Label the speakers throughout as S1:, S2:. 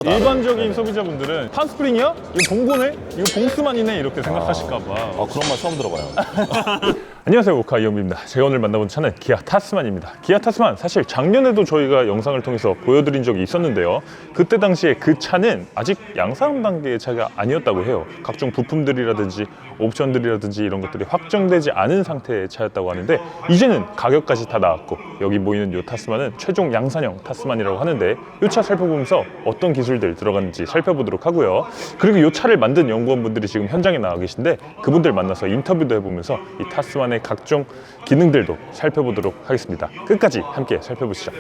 S1: 일반적인 소비자분들은 판스프링이야? 이거 봉고네? 이거 봉스만이네? 이렇게 생각하실까봐.
S2: 그런 말 처음 들어봐요.
S1: 안녕하세요, 오카 이영빈입니다. 제가 오늘 만나본 차는 기아 타스만입니다. 기아 타스만, 사실 작년에도 저희가 영상을 통해서 보여드린 적이 있었는데요. 그때 당시에 그 차는 아직 양산 단계의 차가 아니었다고 해요. 각종 부품들이라든지 옵션들이라든지 이런 것들이 확정되지 않은 상태의 차였다고 하는데, 이제는 가격까지 다 나왔고 여기 보이는 이 타스만은 최종 양산형 타스만이라고 하는데, 이 차 살펴보면서 어떤 기술들 들어갔는지 살펴보도록 하고요. 그리고 이 차를 만든 연구원분들이 지금 현장에 나와 계신데, 그분들 만나서 인터뷰도 해보면서 이 타스만의 각종 기능들도 살펴보도록 하겠습니다. 끝까지 함께 살펴보시죠.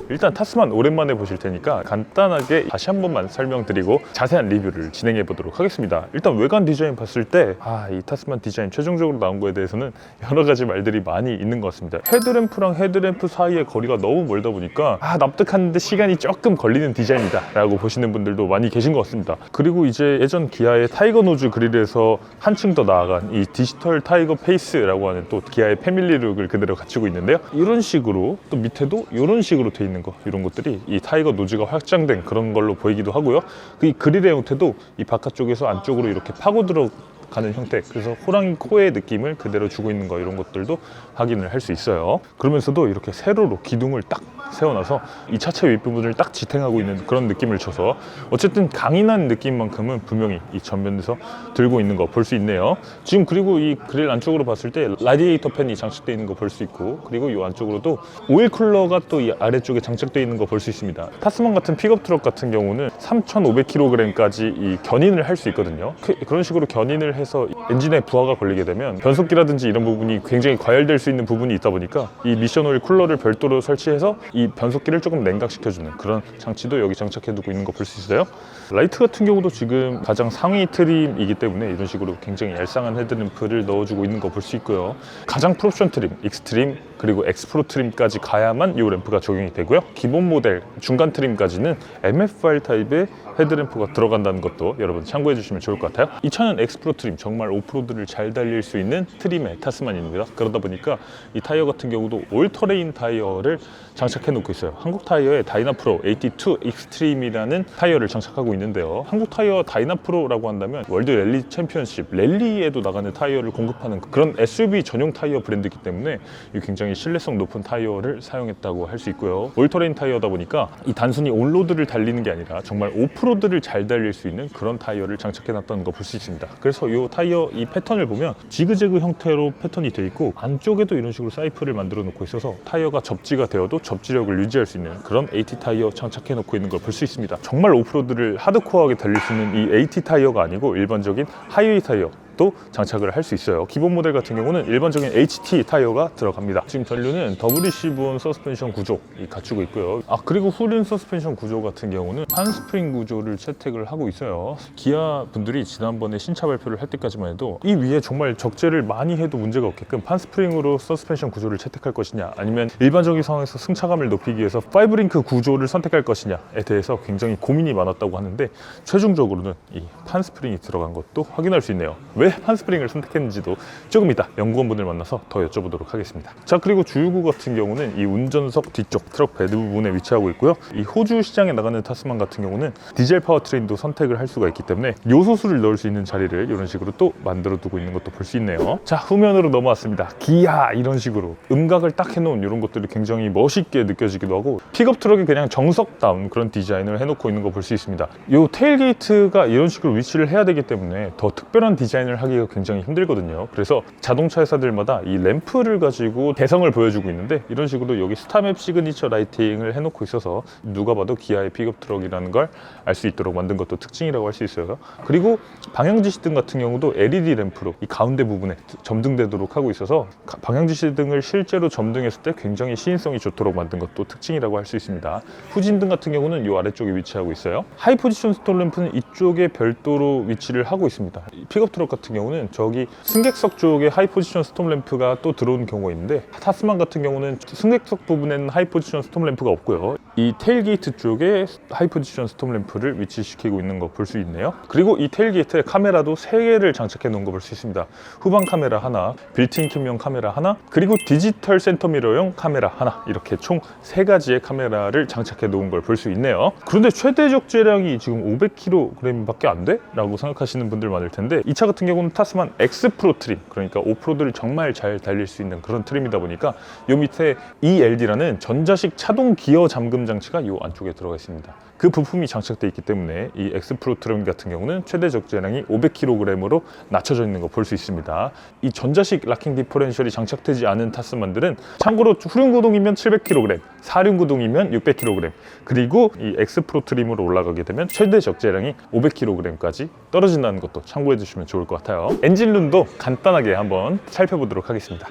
S1: 일단 타스만 오랜만에 보실 테니까 간단하게 다시 한 번만 설명드리고 자세한 리뷰를 진행해 보도록 하겠습니다. 일단 외관 디자인 봤을 때 이 타스만 디자인 최종적으로 나온 거에 대해서는 여러 가지 말들이 많이 있는 것 같습니다. 헤드램프랑 헤드램프 사이의 거리가 너무 멀다 보니까 납득하는데 시간이 조금 걸리는 디자인이다 라고 보시는 분들도 많이 계신 것 같습니다. 그리고 이제 예전 기아의 타이거 노즈 그릴에서 한층 더 나아간 이 디지털 타이거 페이스라고 하는 또 기아의 패밀리 룩을 그대로 갖추고 있는데요. 이런 식으로 또 밑에도 이런 식으로 돼 있는 이런 것들이 이 타이거 노즈가 확장된 그런 걸로 보이기도 하고요. 이 그릴의 형태도 이 바깥쪽에서 안쪽으로 이렇게 파고 들어가는 형태, 그래서 호랑이 코의 느낌을 그대로 주고 있는 거, 이런 것들도 확인을 할 수 있어요. 그러면서도 이렇게 세로로 기둥을 딱 세워놔서 이 차체 윗부분을 딱 지탱하고 있는 그런 느낌을 줘서 어쨌든 강인한 느낌만큼은 분명히 이 전면에서 들고 있는 거 볼 수 있네요. 지금 그리고 이 그릴 안쪽으로 봤을 때 라디에이터 팬이 장착되어 있는 거 볼 수 있고, 그리고 이 안쪽으로도 오일 쿨러가 또 이 아래쪽에 장착되어 있는 거 볼 수 있습니다. 타스만 같은 픽업 트럭 같은 경우는 3,500kg까지 이 견인을 할 수 있거든요. 그런 식으로 견인을 해서 엔진에 부하가 걸리게 되면 변속기라든지 이런 부분이 굉장히 과열될 수 있는 부분이 있다 보니까 이 미션 오일 쿨러를 별도로 설치해서 이 변속기를 조금 냉각시켜주는 그런 장치도 여기 장착해두고 있는 거 볼 수 있어요. 라이트 같은 경우도 지금 가장 상위 트림이기 때문에 이런 식으로 굉장히 얄쌍한 헤드램프를 넣어주고 있는 거 볼 수 있고요. 가장 프옵션 트림, 익스트림, 그리고 엑스프로 트림까지 가야만 이 램프가 적용이 되고요. 기본 모델 중간 트림까지는 MFR 타입의 헤드램프가 들어간다는 것도 여러분 참고해 주시면 좋을 것 같아요. 이 차는 엑스프로 트림, 정말 오프로드를 잘 달릴 수 있는 트림의 타스만입니다. 그러다 보니까 이 타이어 같은 경우도 올터레인 타이어를 장착해 놓고 있어요. 한국 타이어에 다이나프로 AT2 익스트림이라는 타이어를 장착하고 있는데요. 한국 타이어 다이나프로라고 한다면 월드 랠리 챔피언십, 랠리에도 나가는 타이어를 공급하는 그런 SUV 전용 타이어 브랜드이기 때문에 굉장히 신뢰성 높은 타이어를 사용했다고 할 수 있고요. 올터레인 타이어다 보니까 이 단순히 온로드를 달리는 게 아니라 정말 오프로드를 잘 달릴 수 있는 그런 타이어를 장착해 놨다는 거 볼 수 있습니다. 그래서 이 타이어 이 패턴을 보면 지그재그 형태로 패턴이 되어 있고, 안쪽에도 이런 식으로 사이프를 만들어 놓고 있어서 타이어가 접지가 되어도 접지력을 유지할 수 있는 그런 AT 타이어 장착해 놓고 있는 걸 볼 수 있습니다. 정말 오프로드를 하드코어하게 달릴 수 있는 이 AT 타이어가 아니고 일반적인 하이웨이 타이어 또 장착을 할 수 있어요. 기본 모델 같은 경우는 일반적인 HT 타이어가 들어갑니다. 지금 전류는 WC-본 서스펜션 구조 갖추고 있고요. 그리고 후륜 서스펜션 구조 같은 경우는 판스프링 구조를 채택을 하고 있어요. 기아 분들이 지난번에 신차 발표를 할 때까지만 해도 이 위에 정말 적재를 많이 해도 문제가 없게끔 판스프링으로 서스펜션 구조를 채택할 것이냐, 아니면 일반적인 상황에서 승차감을 높이기 위해서 5링크 구조를 선택할 것이냐에 대해서 굉장히 고민이 많았다고 하는데, 최종적으로는 이 판스프링이 들어간 것도 확인할 수 있네요. 왜 판스프링을 선택했는지도 조금 이따 연구원분을 만나서 더 여쭤보도록 하겠습니다. 자, 그리고 주유구 같은 경우는 이 운전석 뒤쪽 트럭 베드 부분에 위치하고 있고요. 이 호주 시장에 나가는 타스만 같은 경우는 디젤 파워트레인도 선택을 할 수가 있기 때문에 요소수를 넣을 수 있는 자리를 이런 식으로 또 만들어 두고 있는 것도 볼 수 있네요. 자, 후면으로 넘어왔습니다. 기아 이런 식으로 음각을 딱 해놓은 이런 것들이 굉장히 멋있게 느껴지기도 하고, 픽업 트럭이 그냥 정석다운 그런 디자인을 해놓고 있는 거 볼 수 있습니다. 이 테일게이트가 이런 식으로 위치를 해야 되기 때문에 더 특별한 디자인을 하기가 굉장히 힘들거든요. 그래서 자동차 회사들마다 이 램프를 가지고 개성을 보여주고 있는데, 이런 식으로 여기 스타맵 시그니처 라이팅을 해놓고 있어서 누가 봐도 기아의 픽업 트럭이라는 걸 알 수 있도록 만든 것도 특징이라고 할 수 있어요. 그리고 방향지시등 같은 경우도 LED 램프로 이 가운데 부분에 점등되도록 하고 있어서 방향지시등을 실제로 점등했을 때 굉장히 시인성이 좋도록 만든 것도 특징이라고 할 수 있습니다. 후진등 같은 경우는 이 아래쪽에 위치하고 있어요. 하이 포지션 스톨 램프는 이쪽에 별도로 위치를 하고 있습니다. 픽업 트럭 같은 같은 경우는 저기 승객석 쪽에 하이 포지션 스톰 램프가 또 들어오는 경우가 있는데, 타스만 같은 경우는 승객석 부분에는 하이 포지션 스톰 램프가 없고요. 이 테일게이트 쪽에 하이 포지션 스톰 램프를 위치시키고 있는 거 볼 수 있네요. 그리고 이 테일게이트에 카메라도 3개를 장착해 놓은 거 볼 수 있습니다. 후방 카메라 하나, 빌트인 캠용 카메라 하나, 그리고 디지털 센터 미러용 카메라 하나, 이렇게 총 3가지의 카메라를 장착해 놓은 걸 볼 수 있네요. 그런데 최대적 제량이 지금 500kg 밖에 안 돼? 라고 생각하시는 분들 많을 텐데, 이 차 같은 경우는 타스만 X 프로 트림, 그러니까 오프로드를 정말 잘 달릴 수 있는 그런 트림이다 보니까 요 밑에 ELD라는 전자식 차동 기어 잠금 장치가 이 안쪽에 들어가 있습니다. 그 부품이 장착되어 있기 때문에 이 X 프로 트림 같은 경우는 최대 적재량이 500kg으로 낮춰져 있는 거 볼 수 있습니다. 이 전자식 락킹 디퍼렌셜이 장착되지 않은 타스만들은 참고로 후륜 구동이면 700kg, 사륜 구동이면 600kg, 그리고 이 X 프로 트림으로 올라가게 되면 최대 적재량이 500kg까지 떨어진다는 것도 참고해 주시면 좋을 것 같아요. 엔진룸도 간단하게 한번 살펴보도록 하겠습니다.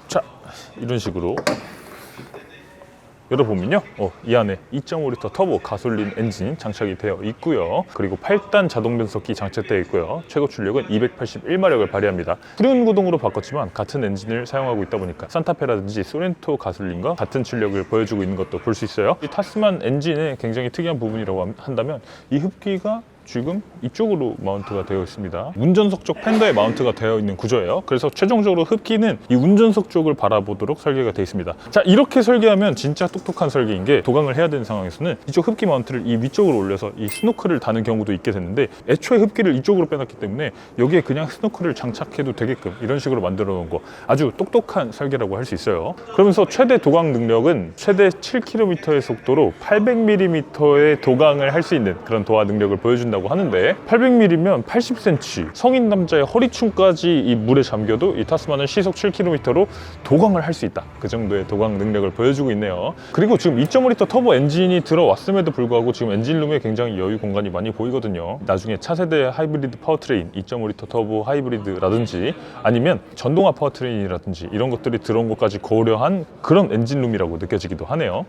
S1: 자, 이런 식으로 열어보면요, 이 안에 2.5L 터보 가솔린 엔진 장착이 되어 있고요. 그리고 8단 자동 변속기 장착되어 있고요. 최고 출력은 281마력을 발휘합니다. 후륜 구동으로 바꿨지만 같은 엔진을 사용하고 있다 보니까 산타페라든지 소렌토 가솔린과 같은 출력을 보여주고 있는 것도 볼 수 있어요. 이 타스만 엔진의 굉장히 특이한 부분이라고 한다면 이 흡기가 지금 이쪽으로 마운트가 되어 있습니다. 운전석 쪽 팬더에 마운트가 되어 있는 구조예요. 그래서 최종적으로 흡기는 이 운전석 쪽을 바라보도록 설계가 되어 있습니다. 자, 이렇게 설계하면 진짜 똑똑한 설계인 게, 도강을 해야 되는 상황에서는 이쪽 흡기 마운트를 이 위쪽으로 올려서 이 스노클을 다는 경우도 있게 됐는데, 애초에 흡기를 이쪽으로 빼놨기 때문에 여기에 그냥 스노클을 장착해도 되게끔 이런 식으로 만들어 놓은 거, 아주 똑똑한 설계라고 할 수 있어요. 그러면서 최대 도강 능력은 최대 7km의 속도로 800mm의 도강을 할 수 있는 그런 도하 능력을 보여준다고 하는데, 800mm면 80cm 성인 남자의 허리춤까지 이 물에 잠겨도 이 타스만은 시속 7km로 도강을 할 수 있다, 그 정도의 도강 능력을 보여주고 있네요. 그리고 지금 2.5L 터보 엔진이 들어왔음에도 불구하고 지금 엔진룸에 굉장히 여유 공간이 많이 보이거든요. 나중에 차세대 하이브리드 파워트레인 2.5L 터보 하이브리드라든지 아니면 전동화 파워트레인이라든지 이런 것들이 들어온 것까지 고려한 그런 엔진룸이라고 느껴지기도 하네요.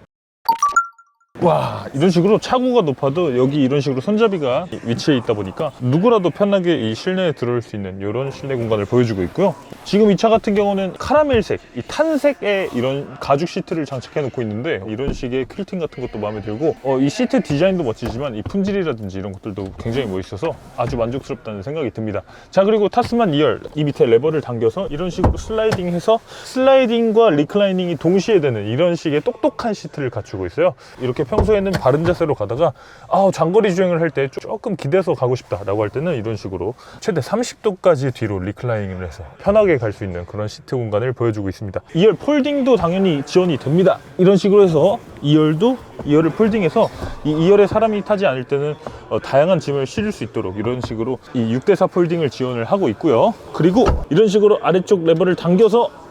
S1: 와, 이런 식으로 차고가 높아도 여기 이런 식으로 손잡이가 위치해 있다 보니까 누구라도 편하게 이 실내에 들어올 수 있는 이런 실내 공간을 보여주고 있고요. 지금 이 차 같은 경우는 카라멜색, 이 탄색의 이런 가죽 시트를 장착해 놓고 있는데, 이런 식의 퀼팅 같은 것도 마음에 들고, 이 시트 디자인도 멋지지만 이 품질이라든지 이런 것들도 굉장히 멋있어서 아주 만족스럽다는 생각이 듭니다. 자, 그리고 타스만 2열, 이 밑에 레버를 당겨서 이런 식으로 슬라이딩해서 슬라이딩과 리클라이닝이 동시에 되는 이런 식의 똑똑한 시트를 갖추고 있어요. 이렇게 평소에는 바른 자세로 가다가 장거리 주행을 할 때 조금 기대서 가고 싶다라고 할 때는 이런 식으로 최대 30도까지 뒤로 리클라이닝을 해서 편하게 갈 수 있는 그런 시트 공간을 보여주고 있습니다. 2열 폴딩도 당연히 지원이 됩니다. 이런 식으로 해서 2열을 폴딩해서 이 2열에 사람이 타지 않을 때는 다양한 짐을 실을 수 있도록 이런 식으로 이 6대4 폴딩을 지원을 하고 있고요. 그리고 이런 식으로 아래쪽 레버를 당겨서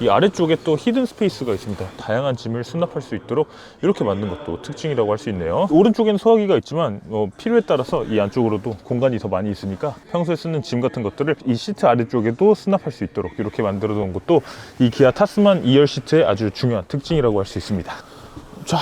S1: 이 아래쪽에 또 히든 스페이스가 있습니다. 다양한 짐을 수납할 수 있도록 이렇게 만든 것도 특징이라고 할 수 있네요. 오른쪽에는 소화기가 있지만 필요에 따라서 이 안쪽으로도 공간이 더 많이 있으니까 평소에 쓰는 짐 같은 것들을 이 시트 아래쪽에도 수납할 수 있도록 이렇게 만들어 놓은 것도 이 기아 타스만 2열 시트의 아주 중요한 특징이라고 할 수 있습니다. 자,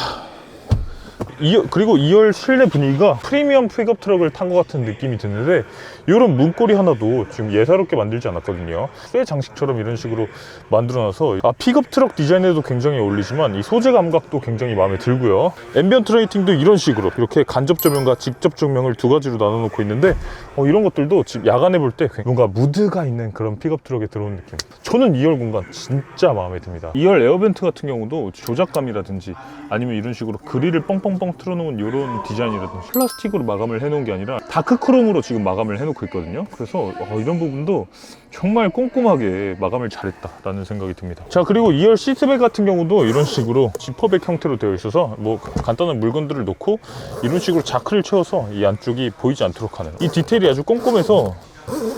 S1: 그리고 2열 실내 분위기가 프리미엄 픽업 트럭을 탄 것 같은 느낌이 드는데, 이런 문고리 하나도 지금 예사롭게 만들지 않았거든요. 쇠 장식처럼 이런 식으로 만들어놔서 픽업 트럭 디자인에도 굉장히 어울리지만 이 소재 감각도 굉장히 마음에 들고요. 앰비언트 라이팅도 이런 식으로 이렇게 간접 조명과 직접 조명을 두 가지로 나눠 놓고 있는데, 이런 것들도 지금 야간에 볼 때 뭔가 무드가 있는 그런 픽업 트럭에 들어온 느낌. 저는 2열 공간 진짜 마음에 듭니다. 2열 에어벤트 같은 경우도 조작감이라든지 아니면 이런 식으로 그릴을 뻥뻥뻥 틀어놓은 이런 디자인이라든지 플라스틱으로 마감을 해놓은 게 아니라 다크크롬으로 지금 마감을 해놓고 있거든요. 그래서 이런 부분도 정말 꼼꼼하게 마감을 잘했다라는 생각이 듭니다. 자, 그리고 2열 시트백 같은 경우도 이런 식으로 지퍼백 형태로 되어 있어서 뭐 간단한 물건들을 놓고 이런 식으로 자크를 채워서 이 안쪽이 보이지 않도록 하는 이 디테일이 아주 꼼꼼해서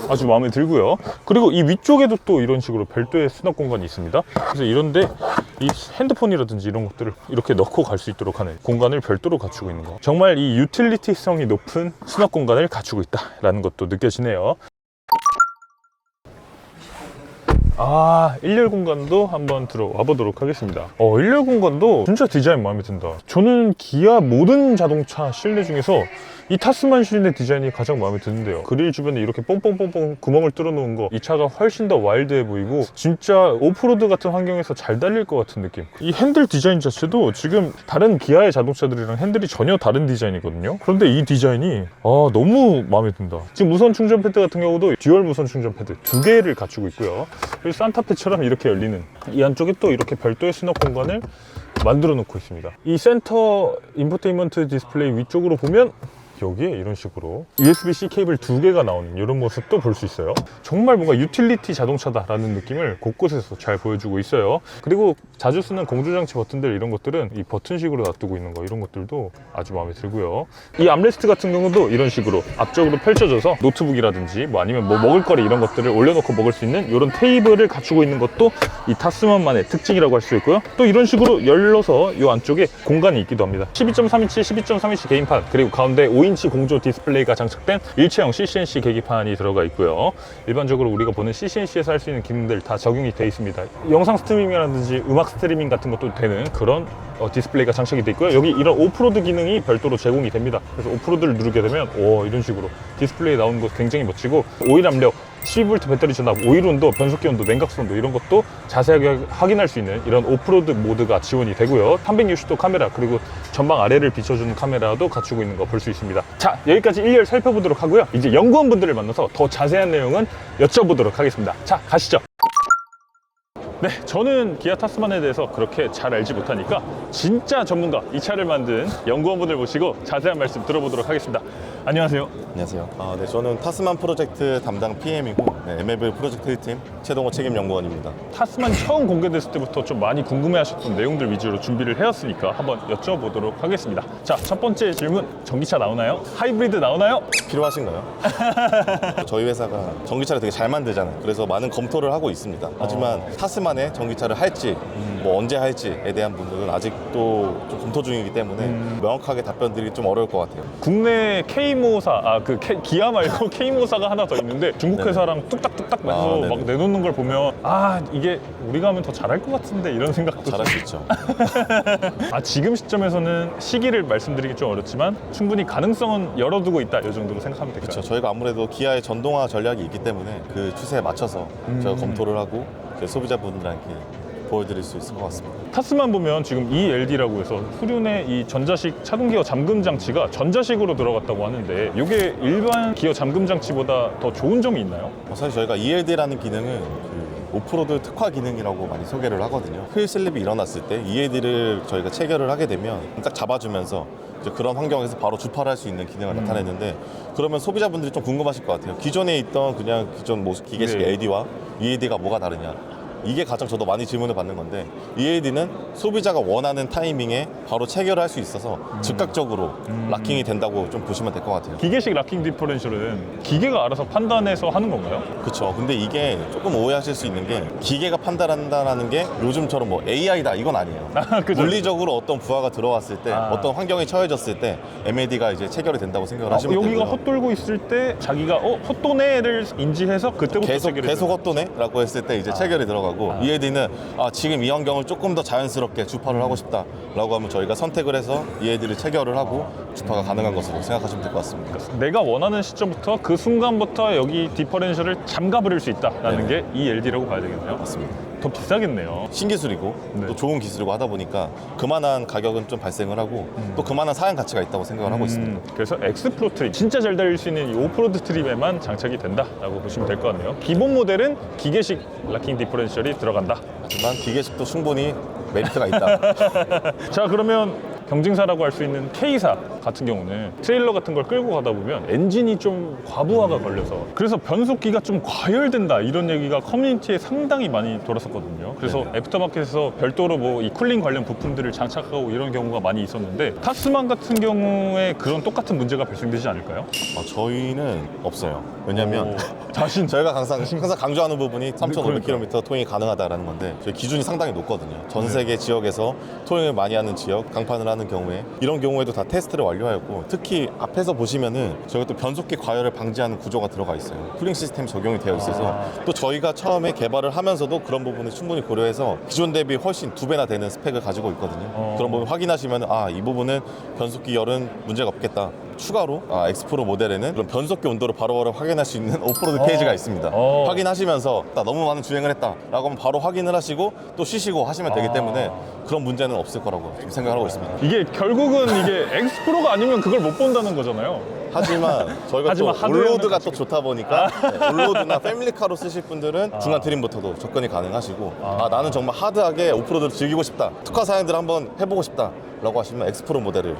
S1: 아주 마음에 들고요. 그리고 이 위쪽에도 또 이런 식으로 별도의 수납 공간이 있습니다. 그래서 이런데 이 핸드폰이라든지 이런 것들을 이렇게 넣고 갈 수 있도록 하는 공간을 별도로 갖추고 있는 거, 정말 이 유틸리티성이 높은 수납 공간을 갖추고 있다라는 것도 느껴지네요. 일열 공간도 한번 들어와 보도록 하겠습니다. 일열 공간도 진짜 디자인 마음에 든다. 저는 기아 모든 자동차 실내 중에서 이 타스만 실내 디자인이 가장 마음에 드는데요. 그릴 주변에 이렇게 뽕뽕뽕뽕 구멍을 뚫어 놓은 거, 이 차가 훨씬 더 와일드해 보이고 진짜 오프로드 같은 환경에서 잘 달릴 것 같은 느낌. 이 핸들 디자인 자체도 지금 다른 기아의 자동차들이랑 핸들이 전혀 다른 디자인이거든요. 그런데 이 디자인이 너무 마음에 든다. 지금 무선 충전 패드 같은 경우도 듀얼 무선 충전 패드 2개를 갖추고 있고요. 그리고 산타페처럼 이렇게 열리는, 이 안쪽에 또 이렇게 별도의 수납 공간을 만들어 놓고 있습니다. 이 센터 인포테인먼트 디스플레이 위쪽으로 보면 여기에 이런 식으로 USB-C 케이블 2개가 나오는 이런 모습도 볼 수 있어요. 정말 뭔가 유틸리티 자동차다라는 느낌을 곳곳에서 잘 보여주고 있어요. 그리고 자주 쓰는 공조장치 버튼들, 이런 것들은 이 버튼식으로 놔두고 있는 거, 이런 것들도 아주 마음에 들고요. 이 암레스트 같은 경우도 이런 식으로 앞쪽으로 펼쳐져서 노트북이라든지 아니면 먹을 거리 이런 것들을 올려놓고 먹을 수 있는 이런 테이블을 갖추고 있는 것도 이 타스만만의 특징이라고 할 수 있고요. 또 이런 식으로 열려서 이 안쪽에 공간이 있기도 합니다. 12.3인치, 12.3인치 개인판, 그리고 가운데 5인치 공조 디스플레이가 장착된 일체형 CCNC 계기판이 들어가 있고요. 일반적으로 우리가 보는 CCNC에서 할 수 있는 기능들 다 적용이 되어 있습니다. 영상 스트리밍이라든지 음악 스트리밍 같은 것도 되는 그런 디스플레이가 장착이 되어 있고요. 여기 이런 오프로드 기능이 별도로 제공이 됩니다. 그래서 오프로드를 누르게 되면 이런 식으로 디스플레이 나오는 것 굉장히 멋지고, 오일 압력, 12V 배터리 전압, 오일 온도, 변속기 온도, 냉각수 온도, 이런 것도 자세하게 확인할 수 있는 이런 오프로드 모드가 지원이 되고요. 360도 카메라, 그리고 전방 아래를 비춰주는 카메라도 갖추고 있는 거 볼 수 있습니다. 자, 여기까지 1열 살펴보도록 하고요. 이제 연구원분들을 만나서 더 자세한 내용은 여쭤보도록 하겠습니다. 자, 가시죠. 네, 저는 기아 타스만에 대해서 그렇게 잘 알지 못하니까 진짜 전문가, 이 차를 만든 연구원분을 모시고 자세한 말씀 들어보도록 하겠습니다. 안녕하세요.
S2: 안녕하세요. 네, 저는 타스만 프로젝트 담당 PM이고 MLB 프로젝트 1팀 최동호 책임 연구원입니다.
S1: 타스만 처음 공개됐을 때부터 좀 많이 궁금해하셨던 내용들 위주로 준비를 해왔으니까 한번 여쭤보도록 하겠습니다. 자, 첫 번째 질문, 전기차 나오나요? 하이브리드 나오나요?
S2: 필요하신가요? 저희 회사가 전기차를 되게 잘 만들잖아요. 그래서 많은 검토를 하고 있습니다. 하지만 타스만의 전기차를 할지 언제 할지에 대한 부분은 아직도 좀 검토 중이기 때문에 명확하게 답변드리기 좀 어려울 것 같아요.
S1: 국내 K모사, 기아 말고 K모사가 하나 더 있는데 중국 회사랑 뚝딱뚝딱 해서 막 내놓는 걸 보면 이게 우리가 하면 더 잘할 것 같은데, 이런 생각도
S2: 잘할 수 있죠.
S1: 지금 시점에서는 시기를 말씀드리기 좀 어렵지만 충분히 가능성은 열어두고 있다, 이 정도로 생각하면 될까요?
S2: 그렇죠. 저희가 아무래도 기아의 전동화 전략이 있기 때문에 그 추세에 맞춰서 저희가 검토를 하고 소비자분들한테 보여드릴 수 있을 것 같습니다.
S1: 타스만 보면 지금 ELD라고 해서 후륜의 이 전자식 차동기어 잠금 장치가 전자식으로 들어갔다고 하는데, 이게 일반 기어 잠금 장치보다 더 좋은 점이 있나요?
S2: 사실 저희가 ELD라는 기능은 오프로드 특화 기능이라고 많이 소개를 하거든요. 휠 슬립이 일어났을 때 ELD를 저희가 체결을 하게 되면 딱 잡아주면서 이제 그런 환경에서 바로 주파를 할 수 있는 기능을 나타내는데, 그러면 소비자분들이 좀 궁금하실 것 같아요. 기존에 있던 기존 기계식 LD와 ELD가 뭐가 다르냐. 이게 가장 저도 많이 질문을 받는 건데, ELD는 소비자가 원하는 타이밍에 바로 체결을 할 수 있어서 즉각적으로 락킹이 된다고 좀 보시면 될 것 같아요.
S1: 기계식 락킹 디퍼런셜은 기계가 알아서 판단해서 하는 건가요?
S2: 그렇죠. 근데 이게 조금 오해하실 수 있는 게, 기계가 판단한다는 게 요즘처럼 AI다 이건 아니에요.
S1: 그죠?
S2: 물리적으로 어떤 부하가 들어왔을 때, 어떤 환경에 처해졌을 때 MLD가 이제 체결이 된다고 생각을 하시면 되고요.
S1: 여기가 헛돌고 있을 때 자기가 헛도네를 인지해서 그때부터
S2: 계속 헛도네라고 했을 때 이제 체결이 들어가고, ELD는 지금 이 환경을 조금 더 자연스럽게 주파를 하고 싶다라고 하면 저희가 선택을 해서 ELD를 체결을 하고 주파가 가능한 것으로 생각하시면 될 것 같습니다.
S1: 내가 원하는 시점부터 그 순간부터 여기 디퍼렌셜을 잠가버릴 수 있다라는 게 ELD라고 봐야 되겠네요.
S2: 맞습니다.
S1: 더 비싸겠네요.
S2: 신기술이고 또 좋은 기술이고 하다 보니까 그만한 가격은 좀 발생을 하고 또 그만한 사양 가치가 있다고 생각을 하고 있습니다.
S1: 그래서 엑스프로 트림, 진짜 잘 달릴 수 있는 이 오프로드 트림에만 장착이 된다라고 보시면 될 것 같네요. 기본 모델은 기계식 락킹 디퍼렌셜이 들어간다.
S2: 하지만 기계식도 충분히 메리트가 있다.
S1: 자, 그러면 경쟁사라고 할 수 있는 K사 같은 경우는 트레일러 같은 걸 끌고 가다 보면 엔진이 좀 과부하가 걸려서, 그래서 변속기가 좀 과열된다, 이런 얘기가 커뮤니티에 상당히 많이 돌았었거든요. 그래서 애프터마켓에서 별도로 이 쿨링 관련 부품들을 장착하고 이런 경우가 많이 있었는데, 타스만 같은 경우에 그런 똑같은 문제가 발생되지 않을까요?
S2: 저희는 없어요. 왜냐하면 저희가 항상 강조하는 부분이 3,500km 토잉이 가능하다라는 건데, 저희 기준이 상당히 높거든요. 전 세계 지역에서 토잉을 많이 하는 지역, 강판을 하는 경우에 이런 경우에도 다 테스트를 완료하였고, 특히 앞에서 보시면은 저희가 또 변속기 과열을 방지하는 구조가 들어가 있어요. 쿨링 시스템이 적용이 되어 있어서 또 저희가 처음에 개발을 하면서도 그런 부분을 충분히 고려해서 기존 대비 훨씬 2배나 되는 스펙을 가지고 있거든요. 그런 부분 확인하시면 이 부분은 변속기 열은 문제가 없겠다. 추가로 엑스프로 모델에는 그런 변속기 온도를 바로바로 확인할 수 있는 오프로드 케이지가 있습니다. 확인하시면서 너무 많은 주행을 했다 라고 하면 바로 확인을 하시고 또 쉬시고 하시면 되기 때문에 그런 문제는 없을 거라고 좀 생각하고 있습니다.
S1: 이게 결국은 이게 엑스프로가 아니면 그걸 못 본다는 거잖아요.
S2: 하지만 저희가
S1: 하지만
S2: 또 올로드가 또 좋다 보니까 올로드나 패밀리카로 쓰실 분들은 중간 트림부터도 접근이 가능하시고 나는 정말 하드하게 오프로드를 즐기고 싶다, 특화 사양들을 한번 해보고 싶다 라고 하시면 엑스프로 모델을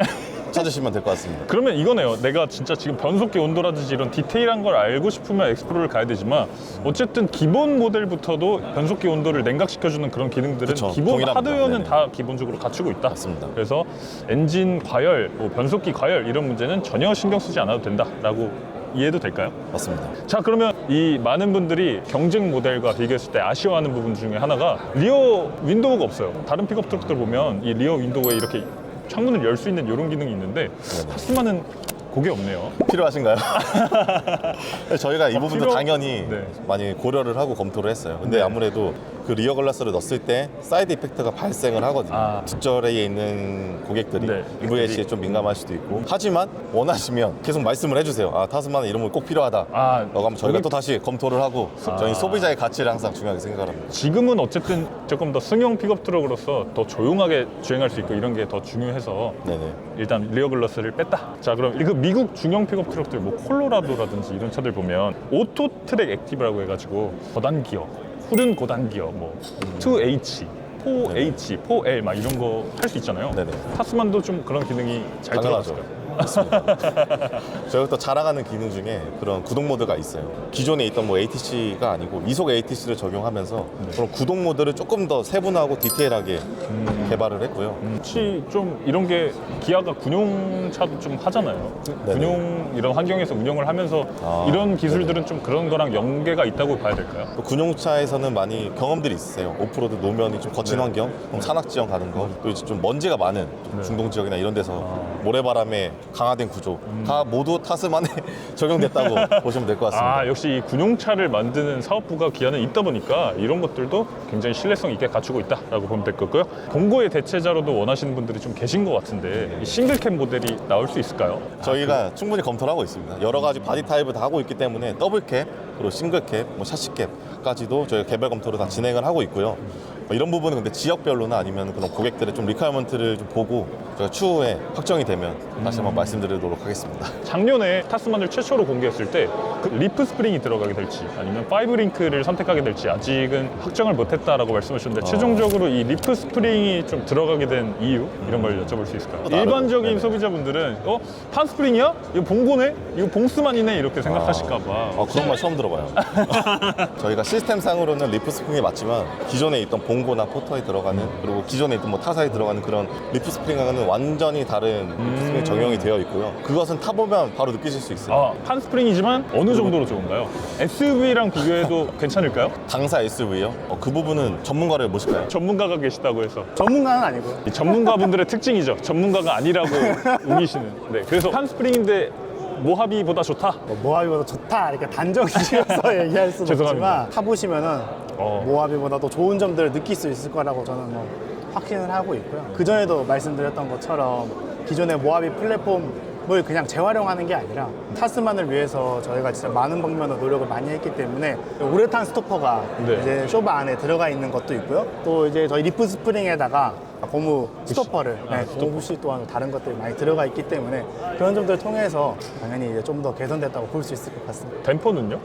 S2: 찾으시면 될 것 같습니다.
S1: 그러면 이거네요. 내가 진짜 지금 변속기 온도라든지 이런 디테일한 걸 알고 싶으면 엑스프로를 가야 되지만 어쨌든 기본 모델부터도 변속기 온도를 냉각시켜주는 그런 기능들은
S2: 그쵸,
S1: 기본
S2: 동일합니다.
S1: 하드웨어는
S2: 네네.
S1: 다 기본적으로 갖추고 있다.
S2: 맞습니다.
S1: 그래서 엔진 과열, 변속기 과열 이런 문제는 전혀 신경 쓰지 않아도 된다라고 이해도 될까요?
S2: 맞습니다.
S1: 자, 그러면 이 많은 분들이 경쟁 모델과 비교했을 때 아쉬워하는 부분 중에 하나가 리어 윈도우가 없어요. 다른 픽업 트럭들 보면 이 리어 윈도우에 이렇게 창문을 열 수 있는 이런 기능이 있는데 타스만은 그게 없네요.
S2: 필요하신가요? 저희가 이 부분도
S1: 필요-
S2: 당연히
S1: 네.
S2: 많이 고려를 하고 검토를 했어요. 근데
S1: 네.
S2: 아무래도 그 리어 글라스를 넣었을 때 사이드 이펙트가 발생을 하거든요. 뒷절에 있는 고객들이
S1: 네.
S2: EVAC에 좀 민감할 수도 있고, 하지만 원하시면 계속 말씀을 해주세요. 타스만은 이런 거 꼭 필요하다 라고 하면 저희가 또 다시 검토를 하고 저희 소비자의 가치를 항상 중요하게 생각합니다.
S1: 지금은 어쨌든 조금 더 승용 픽업 트럭으로서 더 조용하게 주행할 수 있고 이런 게 더 중요해서
S2: 네네.
S1: 일단 리어 글라스를 뺐다. 자, 그럼 그 미국 중형 픽업 트럭들 뭐 콜로라도라든지 이런 차들 보면 오토 트랙 액티브라고 해가지고 고단 기어, 푸른 고단 기어, 뭐 2H, 4H, 4L 막 이런 거 할 수 있잖아요.
S2: 네네.
S1: 타스만도 좀 그런 기능이 잘
S2: 당연하죠.
S1: 들어갔을까요?
S2: 저희가 또 자랑하는 기능 중에 그런 구동 모드가 있어요. 기존에 있던 뭐 ATC가 아니고 이속 ATC를 적용하면서 그런 구동 모드를 조금 더 세분화하고 디테일하게 개발을 했고요.
S1: 혹시 좀 이런 게 기아가 군용차도 좀 하잖아요.
S2: 네네.
S1: 군용 이런 환경에서 운영을 하면서 이런 기술들은 좀 그런 거랑 연계가 있다고 봐야 될까요?
S2: 또 군용차에서는 많이 경험들이 있으세요. 오프로드 노면이 좀 거친
S1: 네.
S2: 환경, 산악 지형 가는 거, 또 이제 좀 먼지가 많은 좀 중동 지역이나 이런 데서 모래바람에 강화된 구조가 모두 타스만에 적용됐다고 보시면 될 것 같습니다.
S1: 역시 이 군용차를 만드는 사업부가 기아는 있다 보니까 이런 것들도 굉장히 신뢰성 있게 갖추고 있다라고 보면 될 거고요. 공고의 대체자로도 원하시는 분들이 좀 계신 것 같은데 이 싱글캡 모델이 나올 수 있을까요?
S2: 저희가 충분히 검토를 하고 있습니다. 여러 가지 바디 타입을 다 하고 있기 때문에 더블캡, 그리고 싱글캡, 뭐 샤시캡까지도 저희가 개발 검토를 다 진행을 하고 있고요. 이런 부분은 근데 지역별로나 아니면 그런 고객들의 좀 리퀘어먼트를 좀 보고 저희가 추후에 확정이 되면 다시 한번 말씀드리도록 하겠습니다.
S1: 작년에 타스만을 최초로 공개했을 때 그 리프 스프링이 들어가게 될지 아니면 5링크를 선택하게 될지 아직은 확정을 못했다라고 말씀하셨는데 최종적으로 이 리프 스프링이 좀 들어가게 된 이유 이런 걸 여쭤볼 수 있을까요?
S2: 다르고,
S1: 일반적인
S2: 네네.
S1: 소비자분들은 판 스프링이야? 이거 봉고네? 이거 봉스만이네? 이렇게 생각하실까 봐
S2: 그런 말 처음 들어봐요. 저희가 시스템상으로는 리프 스프링이 맞지만 기존에 있던 봉고나 포터에 들어가는, 그리고 기존에 있던 뭐 타사에 들어가는 그런 리프 스프링과는 완전히 다른 리프 스프링 적용이 되어 있고요. 그것은 타보면 바로 느끼실 수 있어요.
S1: 판 스프링이지만 어느 정도로 좋은가요? SUV랑 비교해도 괜찮을까요?
S2: 당사 SUV요? 그 부분은 전문가를 모실까요?
S1: 전문가가 계시다고 해서
S3: 전문가는 아니고요.
S1: 이 전문가분들의 특징이죠. 전문가가 아니라고 우기시는. 네, 그래서 판 스프링인데 모하비보다 좋다.
S3: 모하비보다 좋다 이렇게 단정 지어서 얘기할 수는
S1: 죄송합니다.
S3: 없지만 타보시면은 모하비보다 더 좋은 점들을 느낄 수 있을 거라고 저는 뭐 확신을 하고 있고요. 그 전에도 말씀드렸던 것처럼 기존의 모하비 플랫폼을 그냥 재활용하는 게 아니라 타스만을 위해서 저희가 진짜 많은 방면으로 노력을 많이 했기 때문에 우레탄 스토퍼가
S1: 네.
S3: 이제 쇼바 안에 들어가 있는 것도 있고요. 또 이제 저희 리프 스프링에다가 고무 스토퍼를, 고무 부시 또한 다른 것들이 많이 들어가 있기 때문에 그런 점들을 통해서 당연히 이제 좀 더 개선됐다고 볼 수 있을 것 같습니다.
S1: 댐퍼는요?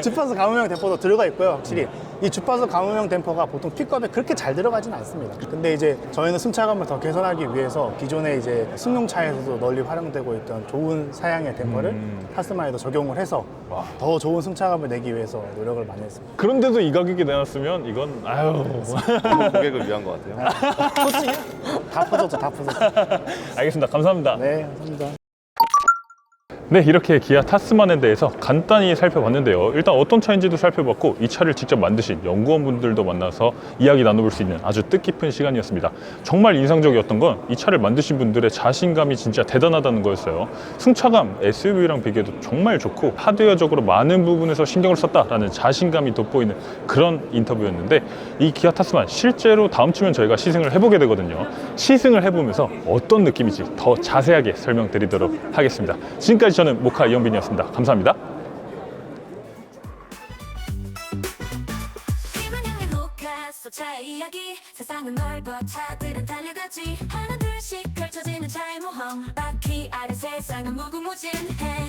S3: 주파수 감음형 댐퍼도 들어가 있고요. 확실히 이 주파수 감음형 댐퍼가 보통 픽업에 그렇게 잘 들어가진 않습니다. 근데 이제 저희는 승차감을 더 개선하기 위해서 기존에 이제 승용차에서도 널리 활용되고 있던 좋은 사양의 댐퍼를 타스만에도 적용을 해서 더 좋은 승차감을 내기 위해서 노력을 많이 했습니다.
S1: 그런데도 이 가격이 내놨으면 이건
S2: 고객을 위한 것 같아요.
S3: 솔직히 다 퍼졌죠, 다 퍼졌죠.
S1: 알겠습니다. 감사합니다.
S3: 네, 감사합니다.
S1: 네, 이렇게 기아 타스만에 대해서 간단히 살펴봤는데요. 일단 어떤 차인지도 살펴봤고 이 차를 직접 만드신 연구원분들도 만나서 이야기 나눠볼 수 있는 아주 뜻깊은 시간이었습니다. 정말 인상적이었던 건 이 차를 만드신 분들의 자신감이 진짜 대단하다는 거였어요. 승차감 SUV랑 비교해도 정말 좋고 하드웨어적으로 많은 부분에서 신경을 썼다라는 자신감이 돋보이는 그런 인터뷰였는데, 이 기아 타스만 실제로 다음 주면 저희가 시승을 해보게 되거든요. 시승을 해보면서 어떤 느낌인지 더 자세하게 설명드리도록 하겠습니다. 지금까지 저는 모카 이영빈이었습니다. 감사합니다.
S4: 차의 이야기 세상은 넓어 차들은 달려가지 하나 둘씩 펼쳐지는 차의 모험 바퀴 아래 세상은 무궁무진해